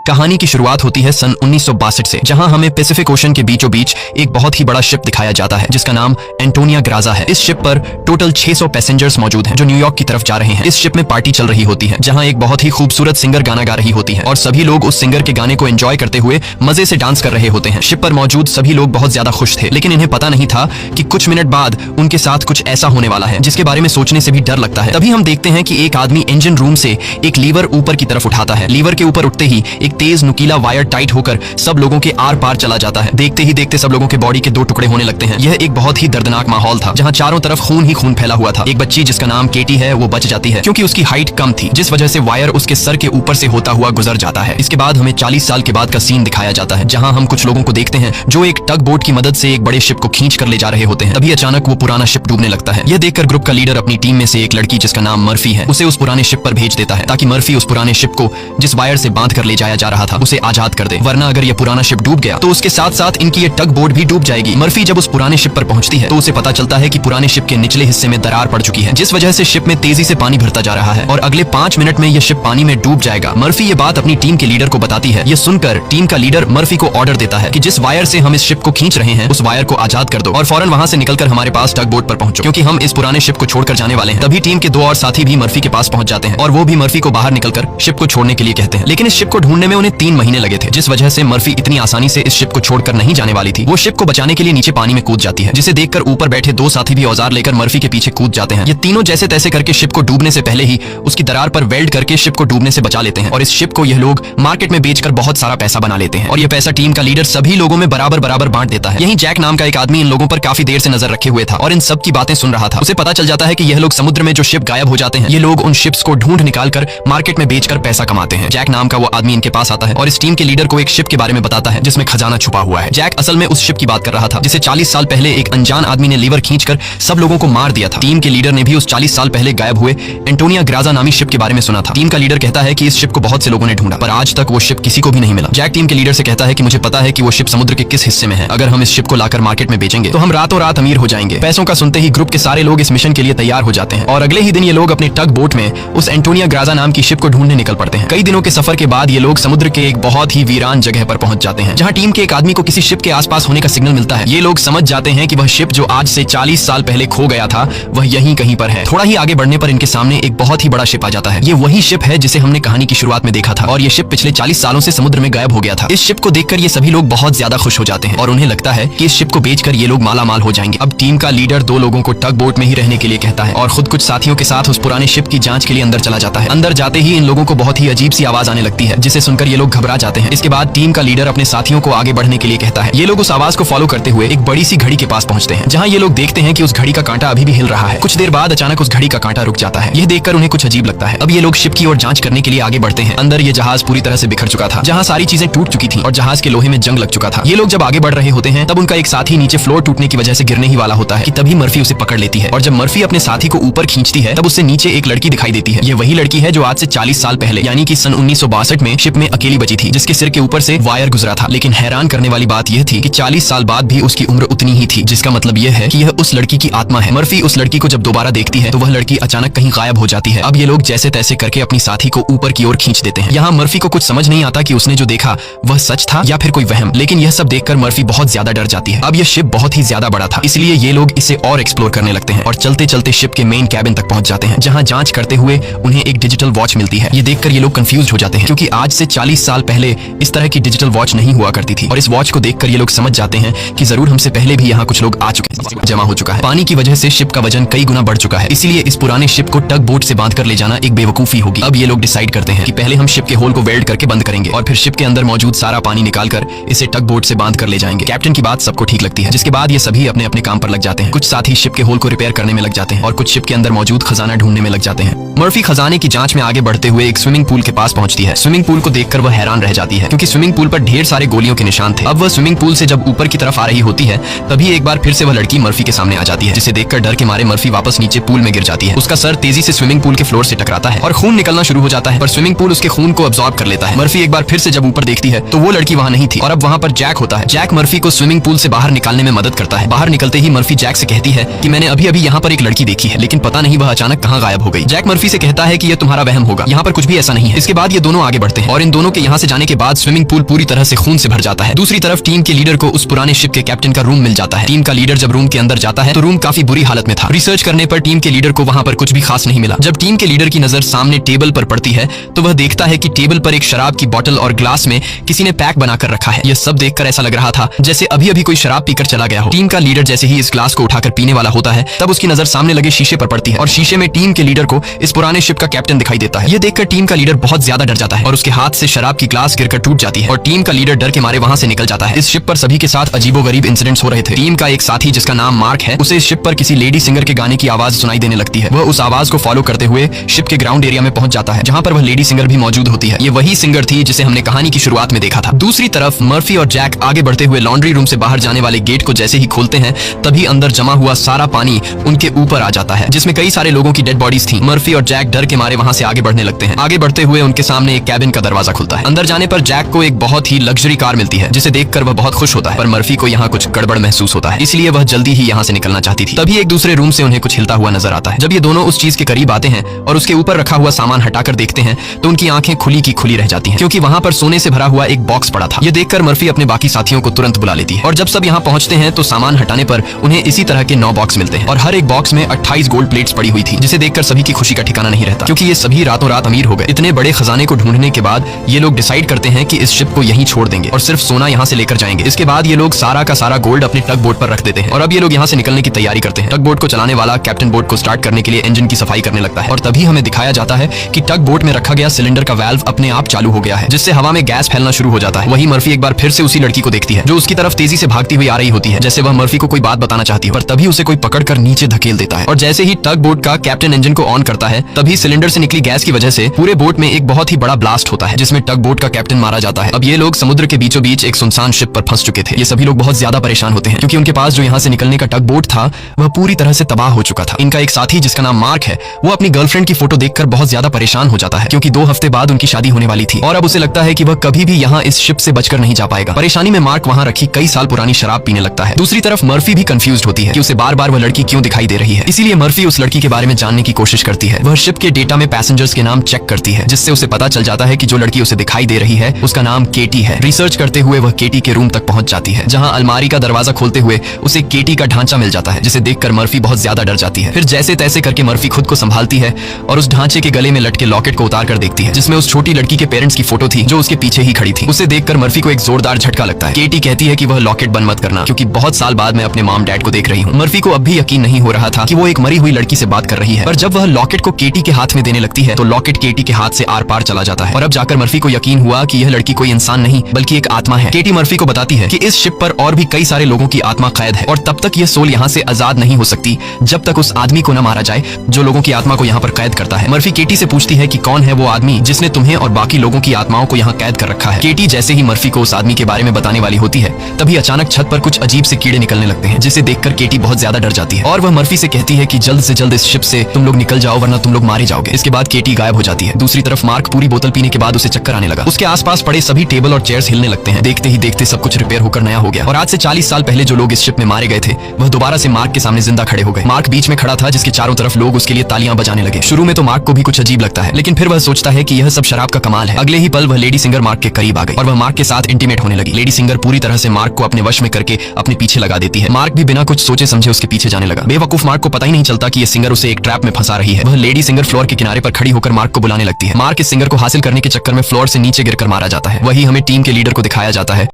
कहानी की शुरुआत होती है सन 1962 से, जहां हमें पैसिफिक ओशन के बीचों बीच एक बहुत ही बड़ा शिप दिखाया जाता है जिसका नाम एंटोनिया ग्राजा है। इस शिप पर टोटल 600 पैसेंजर्स मौजूद हैं जो न्यूयॉर्क की तरफ जा रहे हैं। इस शिप में पार्टी चल रही होती है जहां एक बहुत ही खूबसूरत सिंगर गाना गा रही होती है और सभी लोग उस सिंगर के गाने को एंजॉय करते हुए मजे से डांस कर रहे होते हैं। शिप पर मौजूद सभी लोग बहुत ज्यादा खुश थे, लेकिन इन्हें पता नहीं था कि कुछ मिनट बाद उनके साथ कुछ ऐसा होने वाला है जिसके बारे में सोचने से भी डर लगता है। तभी हम देखते हैं कि एक आदमी इंजन रूम से एक लीवर ऊपर की तरफ उठाता है। लीवर के ऊपर उठते ही एक तेज नुकीला वायर टाइट होकर सब लोगों के आर पार चला जाता है। देखते ही देखते सब लोगों के बॉडी के 2 टुकड़े होने लगते हैं। यह एक बहुत ही दर्दनाक माहौल था जहां चारों तरफ खून ही खून फैला हुआ था। एक बच्ची जिसका नाम केटी है वो बच जाती है क्योंकि उसकी हाइट कम थी, जिस वजह से वायर उसके सर के ऊपर से होता हुआ गुजर जाता है। इसके बाद हमें 40 साल के बाद का सीन दिखाया जाता है जहां हम कुछ लोगों को देखते हैं जो एक टग बोट की मदद से एक बड़े शिप को खींच कर ले जा रहे होते हैं। तभी अचानक वो पुराना शिप डूबने लगता है। यह देखकर ग्रुप का लीडर अपनी टीम में से एक लड़की जिसका नाम मर्फी है उसे उस पुराने शिप पर भेज देता है ताकि मर्फी उस पुराने शिप को जिस वायर से बांध कर ले जाया जा रहा था उसे आजाद कर दे, वरना अगर यह पुराना शिप डूब गया तो उसके साथ साथ इनकी ये टग बोट भी डूब जाएगी। मर्फी जब उस पुराने शिप पर पहुंचती है तो उसे पता चलता है कि पुराने शिप के निचले हिस्से में दरार पड़ चुकी है, जिस वजह से शिप में तेजी से पानी भरता जा रहा है और अगले 5 मिनट में यह शिप पानी में डूब जाएगा। मर्फी ये बात अपनी टीम के लीडर को बताती है। यह सुनकर टीम का लीडर मर्फी को ऑर्डर देता है कि जिस वायर से हम इस शिप को खींच रहे हैं उस वायर को आजाद कर दो और फौरन वहां से निकलकर हमारे पास टग बोट पर पहुंचो क्योंकि हम इस पुराने शिप को छोड़कर जाने वाले हैं। तभी टीम के 2 और साथी भी मर्फी के पास पहुंच जाते हैं और वो भी मर्फी को बाहर निकलकर शिप को छोड़ने के लिए कहते हैं, लेकिन इस शिप को ढूंढने में उन्हें 3 महीने लगे थे, जिस वजह से मर्फी इतनी आसानी से इस शिप को छोड़कर नहीं जाने वाली थी। वो शिप को बचाने के लिए नीचे पानी में कूद जाती है, जिसे देखकर ऊपर बैठे 2 साथी भी औजार लेकर मर्फी के पीछे कूद जाते हैं। ये तीनों जैसे तैसे करके शिप को डूबने से पहले ही उसकी दरार पर वेल्ड करके शिप को डूबने से बचा लेते हैं और इस शिप को यह लोग मार्केट में बेचकर बहुत सारा पैसा बना लेते हैं और यह पैसा टीम का लीडर सभी लोगों में बराबर बराबर बांट देता है। यहीं जैक नाम का एक आदमी इन लोगों पर काफी देर से नजर रखे हुए था और इन सब की बातें सुन रहा था। उसे पता चल जाता है कि यह लोग समुद्र में जो शिप गायब हो जाते हैं ये लोग उन शिप्स को ढूंढ निकालकर मार्केट में बेचकर पैसा कमाते हैं। जैक नाम का वो आदमी इनके पास आता है और इस टीम के लीडर को एक शिप के बारे में बताता है जिसमें खजाना छुपा हुआ है। जैक असल में उस शिप की बात कर रहा था जिसे 40 साल पहले एक अनजान आदमी ने लीवर खींचकर सब लोगों को मार दिया था। टीम के लीडर ने भी उस 40 साल पहले गायब हुए एंटोनिया ग्राजा नामी शिप के बारे में सुना था। टीम का लीडर कहता है कि इस शिप को बहुत से लोगों ने ढूंढा पर आज तक वो शिप किसी को भी नहीं मिला। जैक टीम के लीडर से कहता है कि मुझे पता है कि वो शिप समुद्र के किस हिस्से में है। अगर हम इस शिप को लाकर मार्केट में बेचेंगे तो हम रातों रात अमीर हो जाएंगे। पैसों का सुनते ही ग्रुप के सारे लोग इस मिशन के लिए तैयार हो जाते हैं और अगले ही दिन ये लोग अपने टग बोट में उस एंटोनिया ग्राजा नाम की शिप को ढूंढने निकल पड़ते हैं। कई दिनों के सफर के बाद ये लोग समुद्र के एक बहुत ही वीरान जगह पर पहुंच जाते हैं जहां टीम के एक आदमी को किसी शिप के आसपास होने का सिग्नल मिलता है। ये लोग समझ जाते हैं कि वह शिप जो आज से 40 साल पहले खो गया था वह यहीं कहीं पर है। थोड़ा ही आगे बढ़ने पर इनके सामने एक बहुत ही बड़ा शिप आ जाता है। ये वही शिप है जिसे हमने कहानी की शुरुआत में देखा था और ये शिप पिछले 40 सालों से समुद्र में गायब हो गया था। इस शिप को देखकर ये सभी लोग बहुत ज्यादा खुश हो जाते हैं और उन्हें लगता है कि इस शिप को बेचकर ये लोग माला माल हो जाएंगे। अब टीम का लीडर 2 लोगों को टग बोट में ही रहने के लिए कहता है और खुद कुछ साथियों के साथ उस पुराने शिप की जांच के लिए अंदर चला जाता है। अंदर जाते ही इन लोगों को बहुत ही अजीब सी आवाज आने लगती है जिसे सुनकर ये लोग घबरा जाते हैं। इसके बाद टीम का लीडर अपने साथियों को आगे बढ़ने के लिए कहता है। ये लोग उस आवाज को फॉलो करते हुए एक बड़ी सी घड़ी के पास पहुंचते हैं जहां ये लोग देखते हैं कि उस घड़ी का कांटा अभी भी हिल रहा है। कुछ देर बाद अचानक उस घड़ी का कांटा रुक जाता है। यह देखकर उन्हें कुछ अजीब लगता है। अब ये लोग शिप की ओर जांच करने के लिए आगे बढ़ते हैं। अंदर ये जहाज पूरी तरह से बिखर चुका था जहां सारी चीजें टूट चुकी थी और जहाज के लोहे में जंग लग चुका था। ये लोग जब आगे बढ़ रहे होते हैं तब उनका एक साथी नीचे फ्लोर टूटने की वजह से गिरने ही वाला होता है कि तभी मर्फी उसे पकड़ लेती है और जब मर्फी अपने साथी को ऊपर खींचती है तब उससे नीचे एक लड़की दिखाई देती है। ये वही लड़की है जो आज से 40 साल पहले यानी कि सन 1962 में शिप में अकेली बची थी, जिसके सिर के ऊपर से वायर गुजरा था। लेकिन हैरान करने वाली बात यह थी कि 40 साल बाद भी उसकी उम्र उतनी ही थी, जिसका मतलब यह है कि यह उस लड़की की आत्मा है। मर्फी उस लड़की को जब दोबारा देखती है तो वह लड़की अचानक कहीं गायब हो जाती है। अब ये लोग जैसे तैसे करके अपनी साथी को ऊपर की ओर खींच देते हैं। यहाँ मर्फी को कुछ समझ नहीं आता कि उसने जो देखा वह सच था या फिर कोई वहम, लेकिन यह सब देखकर मर्फी बहुत ज्यादा डर जाती है। अब यह शिप बहुत ही ज्यादा बड़ा था, इसलिए ये लोग इसे और एक्सप्लोर करने लगते हैं और चलते चलते शिप के मेन कैबिन तक पहुंच जाते हैं जहां जांच करते हुए उन्हें एक डिजिटल वॉच मिलती है। ये देखकर ये लोग कंफ्यूज हो जाते हैं क्योंकि आज से 40 साल पहले इस तरह की डिजिटल वॉच नहीं हुआ करती थी और इस वॉच को देखकर ये लोग समझ जाते हैं कि जरूर हमसे पहले भी यहाँ कुछ लोग आ चुके हैं, जमा हो चुका है। पानी की वजह से शिप का वजन कई गुना बढ़ चुका है, इसलिए इस पुराने शिप को टग बोट से बांधकर ले जाना एक बेवकूफी होगी। अब ये लोग डिसाइड करते हैं कि पहले हम शिप के होल को वेल्ड करके बंद करेंगे और फिर शिप के अंदर मौजूद सारा पानी निकालकर इसे टग बोट से बांध कर ले जाएंगे। कैप्टन की बात सबको ठीक लगती है, जिसके बाद ये सभी अपने अपने काम पर लग जाते हैं। कुछ साथी शिप के होल को रिपेयर करने में लग जाते हैं और कुछ शिप के अंदर मौजूद खजाना ढूंढने में लग जाते हैं। मर्फी खजाने की जांच में आगे बढ़ते हुए एक स्विमिंग पूल के पास पहुंचती है। स्विमिंग पूल को देखकर वह हैरान रह जाती है क्योंकि स्विमिंग पूल पर ढेर सारे गोलियों के निशान थे। अब वह स्विमिंग पूल से जब ऊपर की तरफ आ रही होती है तभी एक बार फिर से वह लड़की मर्फी के सामने आ जाती है, जिसे देखकर डर के मारे मर्फी वापस नीचे पूल में गिर जाती है। उसका सर तेजी से स्विमिंग पूल के फ्लोर से टकराता है और खून निकलना शुरू हो जाता है, पर स्विमिंग पूल उसके खून को अब्सॉर्ब कर लेता है। मर्फी एक बार फिर से जब ऊपर देखती है तो वो लड़की वहाँ नहीं थी और अब वहाँ पर जैक होता है। जैक मर्फी को स्विमिंग पूल से बाहर निकालने में मदद करता है। बाहर निकलते ही मर्फी जैक से कहती है कि मैंने अभी अभी यहाँ पर एक लड़की देखी है, लेकिन पता नहीं वह अचानक कहाँ गायब हो गई। जैक मर्फी से कहता है कि यह तुम्हारा वहम होगा, यहाँ पर कुछ भी ऐसा नहीं है। इसके बाद ये दोनों आगे बढ़ते हैं और इन दोनों के यहाँ से जाने के बाद स्विमिंग पूल पूरी तरह से खून से भर जाता है। दूसरी तरफ टीम के लीडर को उस पुराने शिप के कैप्टन का रूम मिल जाता है। टीम का लीडर जब रूम के अंदर जाता है तो रूम काफी बुरी हालत में था। रिसर्च करने पर टीम के लीडर को वहाँ पर कुछ भी खास नहीं मिला। जब टीम के लीडर की नजर सामने टेबल पर पड़ती है तो वह देखता है कि टेबल पर एक शराब की बोतल और ग्लास में किसी ने पैक बनाकर रखा है। यह सब देखकर ऐसा लग रहा था जैसे अभी अभी कोई शराब पीकर चला गया हो। टीम का लीडर जैसे ही इस ग्लास को उठाकर पीने वाला होता है तब उसकी नजर सामने लगे शीशे पर पड़ती है और शीशे में टीम के लीडर को इस पुराने शिप का कैप्टन दिखाई देता है। यह देखकर टीम का लीडर बहुत ज्यादा डर जाता है और उसके हाथ से शराब की ग्लास गिरकर टूट जाती है और टीम का लीडर डर के मारे वहां से निकल जाता है। इस शिप पर सभी के साथ अजीबोगरीब इंसिडेंट्स हो रहे थे। टीम का एक साथी जिसका नाम मार्क है, उसे इस शिप पर किसी लेडी सिंगर के गाने की आवाज सुनाई देने लगती है। वह उस आवाज को फॉलो करते हुए शिप के ग्राउंड एरिया में पहुंच जाता है जहां पर वह लेडी सिंगर भी मौजूद होती है। ये वही सिंगर थी जिसे हमने कहानी की शुरुआत में देखा था। दूसरी तरफ मर्फी और जैक आगे बढ़ते हुए लॉन्ड्री रूम से बाहर जाने वाले गेट को जैसे ही खोलते हैं तभी अंदर जमा हुआ सारा पानी उनके ऊपर आ जाता है जिसमें कई सारे लोगों की डेड बॉडीज थी। मर्फी और जैक डर के मारे वहां से आगे बढ़ने लगते हैं। आगे बढ़ते हुए उनके सामने एक कैबिन का दरवाजा खुलता है। अंदर जाने पर जैक को एक बहुत ही लग्जरी कार मिलती है जिसे देखकर वह बहुत खुश होता है, पर मर्फी को यहाँ कुछ गड़बड़ महसूस होता है, इसलिए वह जल्दी ही यहाँ से निकलना चाहती थी। तभी एक दूसरे रूम से उन्हें कुछ हिलता हुआ नजर आता है। जब ये दोनों उस चीज के करीब आते हैं और उसके ऊपर रखा हुआ सामान हटाकर देखते हैं तो उनकी आंखें खुली की खुली रह जाती हैं क्योंकि वहां पर सोने से भरा हुआ एक बॉक्स पड़ा था। ये देखकर मर्फी अपने बाकी साथियों को तुरंत बुला लेती है और जब सब यहाँ पहुंचते हैं तो सामान हटाने पर उन्हें इसी तरह के 9 बॉक्स मिलते हैं और हर एक बॉक्स में 28 गोल्ड प्लेट्स पड़ी हुई थी जिसे देखकर सभी की खुशी का ठिकाना नहीं रहता क्योंकि ये सभी रातों रात अमीर हो गए। इतने बड़े खजाने को ढूंढने के बाद ये लोग डिसाइड करते हैं कि इस शिप को यहीं छोड़ देंगे और सिर्फ सोना यहाँ से लेकर जाएंगे। इसके बाद ये लोग सारा का सारा गोल्ड अपने टग बोट पर रख देते हैं और अब ये लोग यहाँ से निकलने की तैयारी करते हैं। टग बोट को चलाने वाला कैप्टन बोट को स्टार्ट करने के लिए इंजन की सफाई करने लगता है और तभी हमें दिखाया जाता है कि टग बोट में रखा गया सिलेंडर का वाल्व अपने आप चालू हो गया है जिससे हवा में गैस फैलना शुरू हो जाता है। वही मर्फी एक बार फिर से उसी लड़की को देखती है जो उसकी तरफ तेजी से भागती हुई आ रही होती है जैसे वह मर्फी को कोई बात बताना चाहती है, पर तभी उसे कोई पकड़कर नीचे धकेल देता है और जैसे ही टग बोट का कैप्टन इंजन को ऑन करता है तभी सिलेंडर से निकली गैस की वजह से पूरे बोट में एक बहुत ही बड़ा ब्लास्ट होता है जिसमें टग बोट का कैप्टन मारा जाता है। अब ये लोग समुद्र के बीचों बीच एक सुनसान शिप पर फंस चुके थे। ये सभी लोग बहुत ज्यादा परेशान होते हैं क्योंकि उनके पास जो यहाँ से निकलने का टग बोट था वह पूरी तरह से तबाह हो चुका था। इनका एक साथी जिसका नाम मार्क है वो अपनी गर्लफ्रेंड की फोटो देखकर बहुत ज्यादा परेशान हो जाता है क्योंकि 2 हफ्ते बाद उनकी शादी होने वाली थी और अब उसे लगता है कि वह कभी भी यहाँ इस शिप से बचकर नहीं जा पाएगा। परेशानी में मार्क वहाँ रखी कई साल पुरानी शराब पीने लगता है। दूसरी तरफ मर्फी भी कंफ्यूज्ड होती है कि उसे बार बार वह लड़की क्यों दिखाई दे रही है, इसीलिए मर्फी उस लड़की के बारे में जानने की कोशिश करती है। वह शिप के डेटा में पैसेंजर्स के नाम चेक करती है जिससे उसे पता चल जाता है कि जो लड़की उसे दिखाई दे रही है उसका नाम केटी है। रिसर्च करते हुए वह केटी के रूम तक पहुंच जाती है जहां अलमारी का दरवाजा खोलते हुए उसे केटी का ढांचा मिल जाता है जिसे देखकर मर्फी बहुत ज्यादा डर जाती है। फिर जैसे तैसे करके मर्फी खुद को संभालती है और उस ढांचे के गले में लटके लॉकेट को उतार कर देखती है जिसमें उस छोटी लड़की के पेरेंट्स की फोटो थी जो उसके पीछे ही खड़ी थी। उसे देखकर मर्फी को एक जोरदार झटका लगता है। केटी कहती है कि वह लॉकेट बंद मत करना क्योंकि बहुत साल बाद मैं अपने मॉम डैड को देख रही हूँ। मर्फी को अब भी यकीन नहीं हो रहा था कि वो एक मरी हुई लड़की से बात कर रही है, पर जब वह लॉकेट को केटी के हाथ में देने लगती है तो लॉकेट केटी के हाथ से आर पार चला जाता है और अब जाकर मर्फी को यकीन हुआ कि यह लड़की कोई इंसान नहीं बल्कि एक आत्मा है। केटी मर्फी को बताती है कि इस शिप पर और भी कई सारे लोगों की आत्मा कैद है और तब तक यह सोल यहाँ से आजाद नहीं हो सकती जब तक उस आदमी को न मारा जाए जो लोगों की आत्मा को यहाँ पर कैद करता है। मर्फी केटी से पूछती है कि कौन है वो आदमी जिसने तुम्हें और बाकी लोगों की आत्माओं को यहाँ कैद कर रखा है। केटी जैसे ही मर्फी को उस आदमी के बारे में बताने वाली होती है तभी अचानक छत पर कुछ अजीब से कीड़े निकलने लगते हैं जिसे देखकर केटी बहुत ज्यादा डर जाती है और वह मर्फी से कहती है कि जल्द से जल्द इस शिप से तुम लोग निकल जाओ वरना तुम लोग मारे जाओगे। इसके बाद केटी गायब हो जाती है। दूसरी तरफ मार्क पूरी बोतल पीने के बाद उसे चक्कर आने लगा। उसके आसपास पड़े सभी टेबल और चेयर्स हिलने लगते हैं। देखते ही देखते सब कुछ रिपेयर होकर नया हो गया और आज से 40 साल पहले जो लोग इस शिप में मारे गए थे वह दोबारा से मार्क के सामने जिंदा खड़े हो गए। मार्क बीच में खड़ा था जिसके चारों तरफ लोग उसके लिए तालियां बजाने लगे। शुरू में तो मार्क को भी कुछ अजीब लगता है लेकिन फिर वह सोचता है कि यह सब शराब का कमाल है। अगले ही पल वह लेडी सिंगर मार्क के करीब आ गई और वह मार्क के साथ इंटीमेट होने लगी। लेडी सिंगर पूरी तरह से मार्क को अपने वश में करके अपने पीछे लगा देती है। मार्क भी बिना कुछ सोचे समझे उसके पीछे जाने लगा। बेवकूफ मार्क को पता ही नहीं चलता कि यह सिंगर उसे एक ट्रैप में फंसा रही है। वह लेडी सिंगर फ्लोर के किनारे पर खड़ी होकर मार्क को बुलाने लगती है। मार्क इस सिंगर को हासिल करने के चक्कर में फ्लोर से नीचे गिरकर मारा जाता है। वही हमें टीम के लीडर को दिखाया जाता है।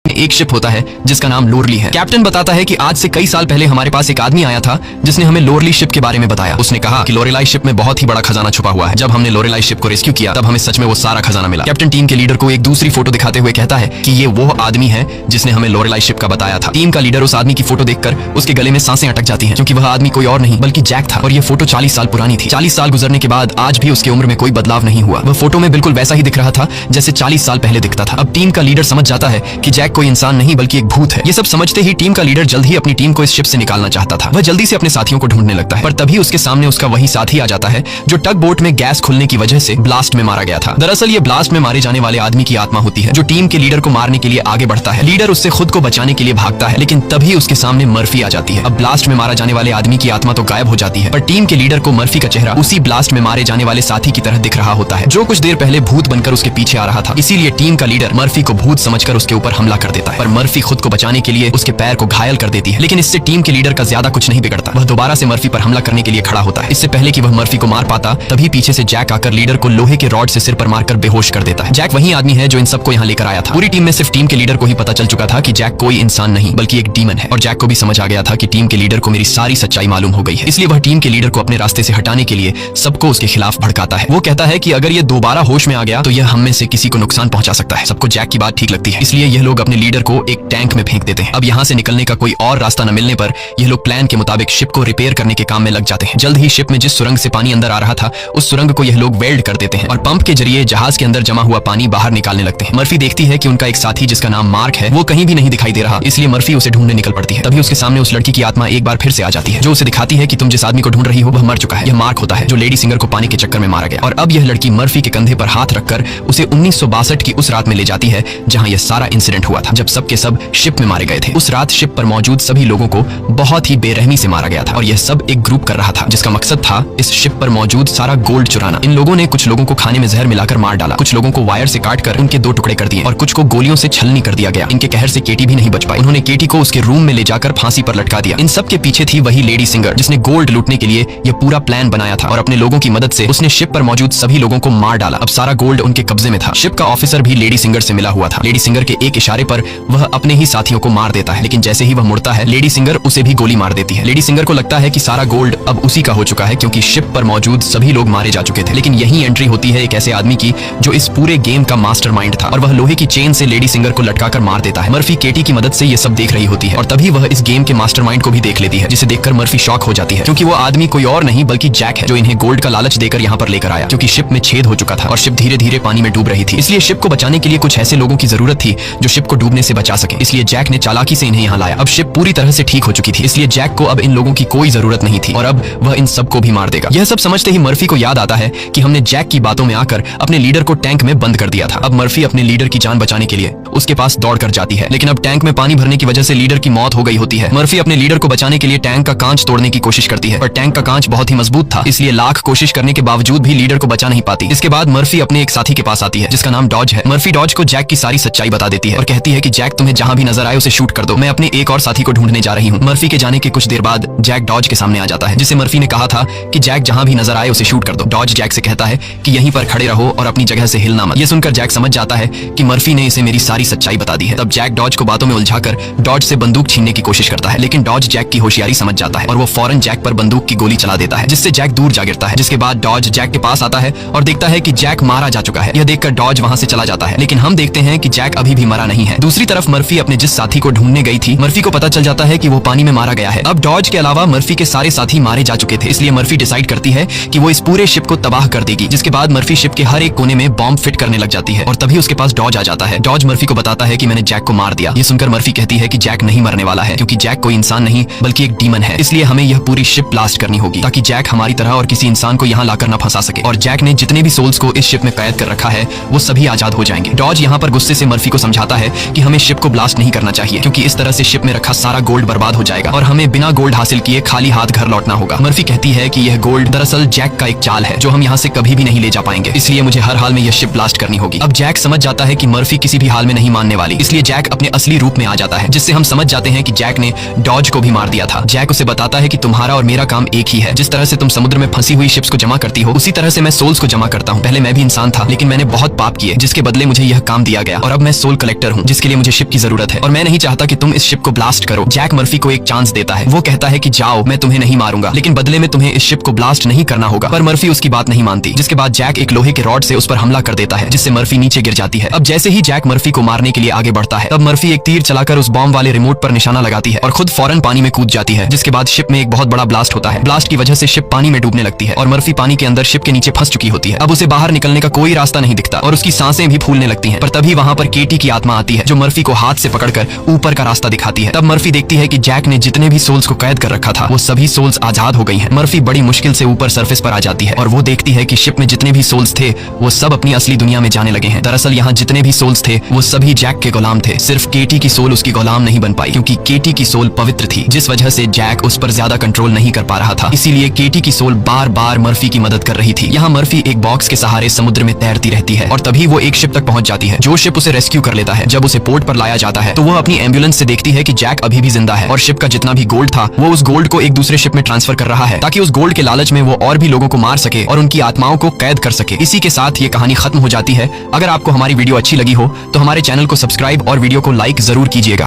एक शिप होता है जिसका नाम लोरली है। कैप्टन बताता है कि आज से कई साल पहले हमारे पास एक आदमी आया था जिसने हमें लोरली शिप के बारे में बताया। उसने कहा कि लोरेलाई शिप में बहुत ही बड़ा खजाना छुपा हुआ है। जब हमने लोरेलाई शिप को रेस्क्यू किया तब हमें सच में वो सारा खजाना मिला। कैप्टन टीम के लीडर को एक दूसरी फोटो दिखाते हुए कहता है कि ये वो आदमी है जिसने हमें लोरेलाई शिप का बताया था। टीम का लीडर उस आदमी की फोटो देखकर उसके गले में सांसें अटक जाती हैं क्योंकि वह आदमी कोई और नहीं बल्कि जैक था और ये फोटो 40 साल पुरानी थी। 40 साल गुजरने के बाद आज भी उसकी उम्र में कोई बदलाव नहीं हुआ। वह फोटो में बिल्कुल वैसा ही दिख रहा था जैसे 40 साल पहले दिखता था। अब टीम का लीडर समझ जाता है कि जैक को कोई इंसान नहीं बल्कि एक भूत है। ये सब समझते ही टीम का लीडर जल्द ही अपनी टीम को इस शिप से निकालना चाहता था। वह जल्दी से अपने साथियों को ढूंढने लगता है, पर तभी उसके सामने उसका वही साथी आ जाता है जो टग बोट में गैस खुलने की वजह से ब्लास्ट में मारा गया था। दरअसल ये ब्लास्ट में मारे जाने वाले आदमी की आत्मा होती है जो टीम के लीडर को मारने के लिए आगे बढ़ता है। लीडर उससे खुद को बचाने के लिए भागता है, लेकिन तभी उसके सामने मर्फी आ जाती है। अब ब्लास्ट में मारा जाने वाले आदमी की आत्मा तो गायब हो जाती है, पर टीम के लीडर को मर्फी का चेहरा उसी ब्लास्ट में मारे जाने वाले साथी की तरह दिख रहा होता है जो कुछ देर पहले भूत बनकर उसके पीछे आ रहा था। इसीलिए टीम का लीडर मर्फी को भूत समझकर उसके ऊपर हमला कर देता है, पर मर्फी खुद को बचाने के लिए उसके पैर को घायल कर देती है। लेकिन इससे टीम के लीडर का ज्यादा कुछ नहीं बिगड़ता। वह दोबारा से मर्फी पर हमला करने के लिए खड़ा होता है। इससे पहले कि वह मर्फी को मार पाता, तभी पीछे से जैक आकर लीडर को लोहे के रॉड से सिर पर मारकर बेहोश कर देता है। जैक वही आदमी है जो इन सबको यहाँ लेकर आया था। पूरी टीम में सिर्फ टीम के लीडर को ही पता चल चुका था कि जैक कोई इंसान नहीं बल्कि एक डीमन है, और जैक को भी समझ आ गया था कि टीम के लीडर को मेरी सारी सच्चाई मालूम हो गई है। इसलिए वह टीम के लीडर को अपने रास्ते से हटाने के लिए सबको उसके खिलाफ भड़काता है। वो कहता है कि अगर ये दोबारा होश में आ गया तो यह हम में से किसी को नुकसान पहुंचा सकता है। सबको जैक की बात ठीक लगती है, इसलिए यह लोग अपने लीडर को एक टैंक में फेंक देते हैं। अब यहाँ से निकलने का कोई और रास्ता न मिलने पर यह लोग प्लान के मुताबिक शिप को रिपेयर करने के काम में लग जाते हैं। जल्द ही शिप में जिस सुरंग से पानी अंदर आ रहा था उस सुरंग को यह लोग वेल्ड कर देते हैं और पंप के जरिए जहाज के अंदर जमा हुआ पानी बाहर निकालने लगते हैं। मर्फी देखती है कि उनका एक साथी जिसका नाम मार्क है वो कहीं भी नहीं दिखाई दे रहा, इसलिए मर्फी उसे ढूंढने निकल पड़ती है। तभी उसके सामने उस लड़की की आत्मा एक बार फिर से आ जाती है जो उसे दिखाती है कि तुम जिस आदमी को ढूंढ रही हो वह मर चुका है। यह मार्क होता है जो लेडी सिंगर को पानी के चक्कर में मारा गया, और अब यह लड़की मर्फी के कंधे पर हाथ रखकर उसे 1962 की उस रात में ले जाती है जहां यह सारा इंसिडेंट हुआ था, जब सबके सब शिप में मारे गए थे। उस रात शिप पर मौजूद सभी लोगों को बहुत ही बेरहमी से मारा गया था, और यह सब एक ग्रुप कर रहा था जिसका मकसद था इस शिप पर मौजूद सारा गोल्ड चुराना। इन लोगों ने कुछ लोगों को खाने में जहर मिलाकर मार डाला, कुछ लोगों को वायर से काटकर उनके 2 टुकड़े कर दिए, और कुछ को गोलियों से छलनी कर दिया गया। इनके कहर से केटी भी नहीं बच पाई। उन्होंने केटी को उसके रूम में ले जाकर फांसी पर लटका दिया। इन सब के पीछे थी वही लेडी सिंगर जिसने गोल्ड लूटने के लिए यह पूरा प्लान बनाया था, और अपने लोगों की मदद से उसने शिप पर मौजूद सभी लोगों को मार डाला। अब सारा गोल्ड उनके कब्जे में था। शिप का ऑफिसर भी लेडी सिंगर से मिला हुआ था। लेडी सिंगर के एक इशारे पर वह अपने ही साथियों को मार देता है, लेकिन जैसे ही वह मुड़ता है लेडी सिंगर उसे भी गोली मार देती है। लेडी सिंगर को लगता है कि सारा गोल्ड अब उसी का हो चुका है क्योंकि शिप पर मौजूद सभी लोग मारे जा चुके थे। लेकिन यही एंट्री होती है एक ऐसे आदमी की जो इस पूरे गेम का मास्टरमाइंड था, और वह लोहे की चेन से लेडी सिंगर को लटकाकर मार देता है। मर्फी केटी की मदद से ये सब देख रही होती है, और तभी वह इस गेम के मास्टरमाइंड को भी देख लेती है, जिसे देखकर मर्फी शॉक हो जाती है क्योंकि वो आदमी कोई और नहीं बल्कि जैक है जो इन्हें गोल्ड का लालच देकर यहाँ पर लेकर आया। क्योंकि शिप में छेद हो चुका था और शिप धीरे धीरे पानी में डूब रही थी, इसलिए शिप को बचाने के लिए कुछ ऐसे लोगों की जरूरत थी जो शिप को डूबने से बचा सके। इसलिए जैक ने चालाकी से इन्हें यहाँ लाया। अब शिप पूरी तरह से ठीक हो चुकी थी, इसलिए जैक को अब इन लोगों की कोई जरूरत नहीं थी और अब वह इन सबको भी मार देगा। यह सब समझते ही मर्फी को याद आता है कि हमने जैक की बातों में आकर अपने लीडर को टैंक में बंद कर दिया था। अब मर्फी अपने लीडर की जान बचाने के लिए उसके पास दौड़ कर जाती है, लेकिन अब टैंक में पानी भरने की वजह से लीडर की मौत हो गई होती है। मर्फी अपने लीडर को बचाने के लिए टैंक का कांच तोड़ने की कोशिश करती है, पर टैंक का कांच बहुत ही मजबूत था, इसलिए लाख कोशिश करने के बावजूद भी लीडर को बचा नहीं पाती। इसके बाद मर्फी अपने एक साथी के पास आती है जिसका नाम डॉज है। मर्फी डॉज को जैक की सारी सच्चाई बता देती है और कहती है कि जैक तुम्हें जहां भी नजर आए उसे शूट कर दो, मैं अपने एक और साथी को ढूंढने जा रही हूँ। मर्फी के जाने के कुछ देर बाद जैक डॉज के सामने आ जाता है, जिसे मर्फी ने कहा था कि जैक जहां भी नजर आए उसे शूट कर दो। डॉज जैक से कहता है कि यहीं पर खड़े रहो और अपनी जगह से हिलना मत। यह सुनकर जैक समझ जाता है कि मर्फी ने इसे मेरी सारी सच्चाई बता दी है। तब जैक डॉज को बातों में उलझाकर डॉज से बंदूक छीनने की कोशिश करता है, लेकिन डॉज जैक की होशियारी समझ जाता है और वो फौरन जैक पर बंदूक की गोली चला देता है, जिससे जैक दूर जा गिरता है। जिसके बाद डॉज जैक के पास आता है और देखता है कि जैक मारा जा चुका है। यह देखकर डॉज वहां से चला जाता है, लेकिन हम देखते हैं कि जैक अभी भी मरा नहीं है। दूसरी तरफ मर्फी अपने जिस साथी को ढूंढने गई थी, मर्फी को पता चल जाता है कि वो पानी में मारा गया है। अब डॉज के अलावा मर्फी के सारे साथी मारे जा चुके थे, इसलिए मर्फी डिसाइड करती है कि वो इस पूरे शिप को तबाह कर देगी। जिसके बाद मर्फी शिप के हर एक कोने में बॉम्ब फिट करने लग जाती है और तभी उसके पास डॉज आ जाता है। डॉज मर्फी को बताता है कि मैंने जैक को मार दिया। ये सुनकर मर्फी कहती है कि जैक नहीं मरने वाला है क्योंकि जैक कोई इंसान नहीं बल्कि एक डीमन है, इसलिए हमें यह पूरी शिप ब्लास्ट करनी होगी ताकि जैक हमारी तरह और किसी इंसान को यहाँ लाकर न फंसा सके। और जैक ने जितने भी सोल्स को इस शिप में कैद कर रखा है वो सभी आजाद हो जाएंगे। डॉज यहाँ पर गुस्से से मर्फी को समझाता है कि हमें शिप को ब्लास्ट नहीं करना चाहिए क्योंकि इस तरह से शिप में रखा सारा गोल्ड बर्बाद हो जाएगा और हमें बिना गोल्ड हासिल किए खाली हाथ घर लौटना होगा। मर्फी कहती है कि यह गोल्ड दरअसल जैक का एक चाल है जो हम यहाँ से कभी भी नहीं ले जा पाएंगे, इसलिए मुझे हर हाल में यह शिप ब्लास्ट करनी होगी। अब जैक समझ जाता है कि मर्फी किसी भी हाल में नहीं मानने वाली, इसलिए जैक अपने असली रूप में आ जाता है, जिससे हम समझ जाते हैं कि जैक ने डॉज को भी मार दिया था। जैक उसे बताता है कि तुम्हारा और मेरा काम एक ही है, जिस तरह से तुम समुद्र में फंसी हुई शिप्स को जमा करती हो उसी तरह से मैं सोल्स को जमा करता हूँ। पहले मैं भी इंसान था लेकिन मैंने बहुत पाप किए जिसके बदले मुझे यह काम दिया गया और अब मैं सोल कलेक्टर हूँ जिसके लिए मुझे शिप की जरूरत है और मैं नहीं चाहता कि तुम इस शिप को ब्लास्ट करो। जैक मर्फी को एक चांस देता है, वो कहता है कि जाओ मैं तुम्हें नहीं मारूंगा लेकिन बदले में तुम्हें इस शिप को ब्लास्ट नहीं करना होगा, पर मर्फी उसकी बात नहीं मानती। जिसके बाद जैक एक लोहे के रॉड से उस पर हमला कर देता है जिससे मर्फी नीचे गिर जाती है। अब जैसे ही जैक मर्फी को मारने के लिए आगे बढ़ता है तब मर्फी एक तीर चलाकर उस बॉम्ब वाले रिमोट पर निशाना लगाती है और खुद फौरन पानी में कूद जाती है। जिसके बाद शिप में एक बहुत बड़ा ब्लास्ट होता है। ब्लास्ट की वजह से शिप पानी में डूबने लगती है और मर्फी पानी के अंदर शिप के नीचे फंस चुकी होती है। अब उसे बाहर निकलने का कोई रास्ता नहीं दिखता और उसकी सांसें भी फूलने लगती हैं। पर तभी वहां पर केटी की आत्मा आती है जो जो मर्फी को हाथ से पकड़कर ऊपर का रास्ता दिखाती है। तब मर्फी देखती है कि जैक ने जितने भी सोल्स को कैद कर रखा था वो सभी सोल्स आजाद हो गई हैं। मर्फी बड़ी मुश्किल से ऊपर सरफेस पर आ जाती है और वो देखती है कि शिप में जितने भी सोल्स थे वो सब अपनी असली दुनिया में जाने लगे हैं। दरअसल यहाँ जितने भी सोल्स थे वो सभी जैक के गुलाम थे। सिर्फ केटी की सोल उसकी गुलाम नहीं बन पाई, क्योंकि केटी की सोल पवित्र थी, जिस वजह से जैक उस पर ज्यादा कंट्रोल नहीं कर पा रहा था। इसीलिए केटी की सोल बार बार मर्फी की मदद कर रही थी। यहाँ मर्फी एक बॉक्स के सहारे समुद्र में तैरती रहती है और तभी वो एक शिप तक पहुंच जाती है, जो शिप उसे रेस्क्यू कर लेता है। जब उसे पोर्ट पर लाया जाता है तो वो अपनी एम्बुलेंस से देखती है कि जैक अभी भी जिंदा है और शिप का जितना भी गोल्ड था वो उस गोल्ड को एक दूसरे शिप में ट्रांसफर कर रहा है, ताकि उस गोल्ड के लालच में वो और भी लोगों को मार सके और उनकी आत्माओं को कैद कर सके। इसी के साथ ये कहानी खत्म हो जाती है। अगर आपको हमारी वीडियो अच्छी लगी हो तो हमारे चैनल को सब्सक्राइब और वीडियो को लाइक जरूर कीजिएगा।